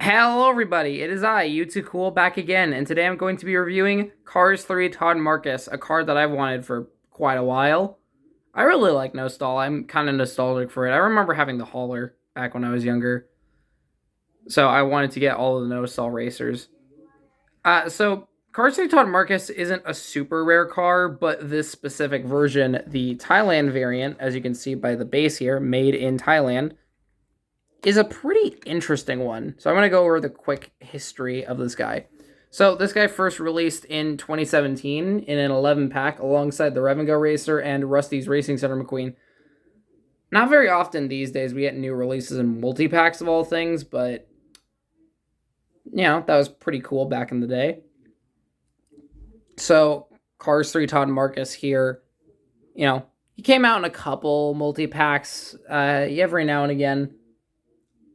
Hello everybody, it is I, You2Cool, back again, and today I'm going to be reviewing Cars 3 Todd Marcus, a car that I've wanted for quite a while. I really like No Stall, I'm kind of nostalgic for it. I remember having the hauler back when I was younger, so I wanted to get all of the No Stall racers. So Cars 3 Todd Marcus isn't a super rare car, but this specific version, the Thailand variant, as you can see by the base here, made in Thailand, is a pretty interesting one. So I'm going to go over the quick history of this guy. So this guy first released in 2017 in an 11 pack alongside the Rev and Go Racer and Rusty's Racing Center McQueen. Not very often these days we get new releases in multi-packs of all things, but that was pretty cool back in the day. So Cars 3 Todd Marcus here, he came out in a couple multi-packs every now and again.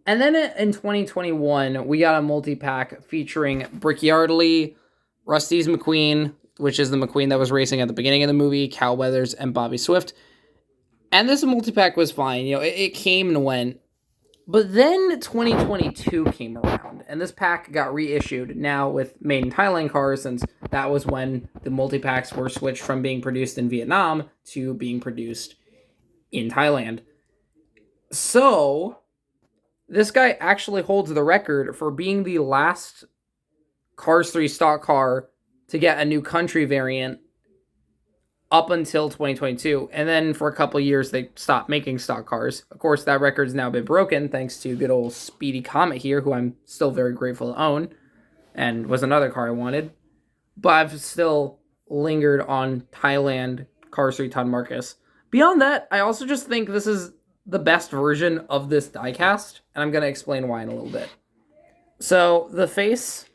And then in 2021, we got a multi-pack featuring Brickyardly, Rusty's McQueen, which is the McQueen that was racing at the beginning of the movie, Cal Weathers, and Bobby Swift. And this multi-pack was fine. It came and went. But then 2022 came around, and this pack got reissued now with Made in Thailand cars, since that was when the multi-packs were switched from being produced in Vietnam to being produced in Thailand. So this guy actually holds the record for being the last Cars 3 stock car to get a new country variant up until 2022. And then for a couple of years, they stopped making stock cars. Of course, that record's now been broken thanks to good old Speedy Comet here, who I'm still very grateful to own, and was another car I wanted. But I've still lingered on Thailand Cars 3 Todd Marcus. Beyond that, I also just think this is the best version of this diecast, and I'm going to explain why in a little bit. So the face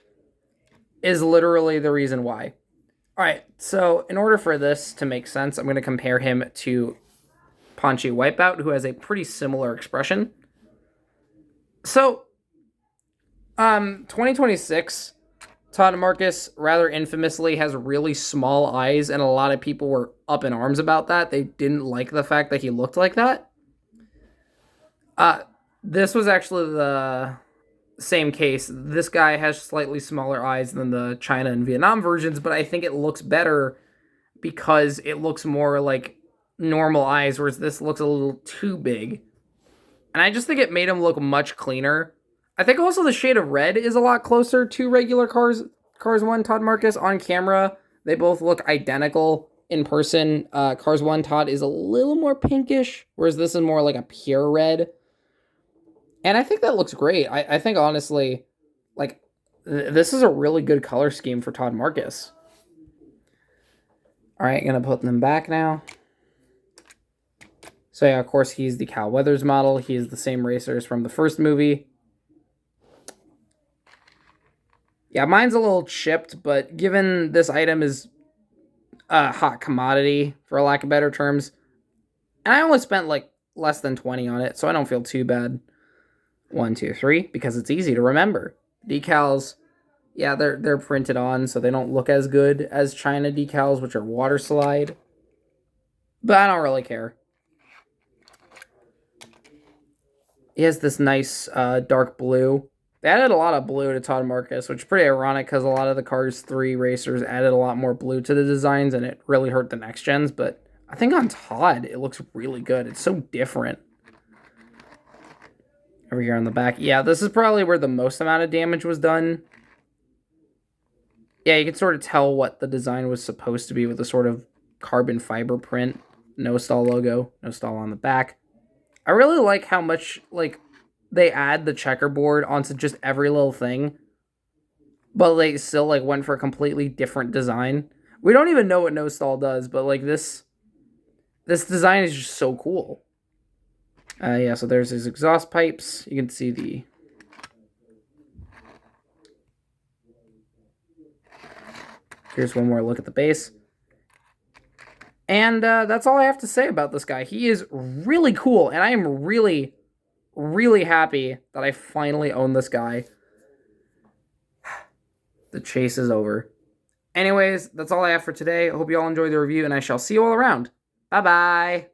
is literally the reason why. All right, so in order for this to make sense, I'm going to compare him to Paunchy Wipeout, who has a pretty similar expression. So, 2026, Todd Marcus rather infamously has really small eyes, and a lot of people were up in arms about that. They didn't like the fact that he looked like that. This was actually the same case. This guy has slightly smaller eyes than the China and Vietnam versions, but I think it looks better because it looks more like normal eyes, whereas this looks a little too big. And I just think it made him look much cleaner. I think also the shade of red is a lot closer to regular Cars 1 Todd Marcus on camera. They both look identical in person. Cars 1 Todd is a little more pinkish, whereas this is more like a pure red. And I think that looks great. I think, honestly, this is a really good color scheme for Todd Marcus. All right, going to put them back now. So, yeah, of course, he's the Cal Weathers model. He is the same racer as from the first movie. Yeah, mine's a little chipped, but given this item is a hot commodity, for lack of better terms, and I only spent, less than 20 on it, so I don't feel too bad. 1, 2, 3, because it's easy to remember. Decals, yeah, they're printed on, so they don't look as good as China decals, which are water slide. But I don't really care. He has this nice dark blue. They added a lot of blue to Todd Marcus, which is pretty ironic because a lot of the Cars 3 racers added a lot more blue to the designs, and it really hurt the next gens. But I think on Todd, it looks really good. It's so different. Over here on the back. Yeah, this is probably where the most amount of damage was done. Yeah, you can sort of tell what the design was supposed to be with the sort of carbon fiber print. No Stall logo. No Stall on the back. I really like how much, they add the checkerboard onto just every little thing. But they still, went for a completely different design. We don't even know what No Stall does, but, this design is just so cool. Yeah, so there's his exhaust pipes. You can see the... Here's one more look at the base. And that's all I have to say about this guy. He is really cool, and I am really, really happy that I finally own this guy. The chase is over. Anyways, that's all I have for today. I hope you all enjoyed the review, and I shall see you all around. Bye-bye!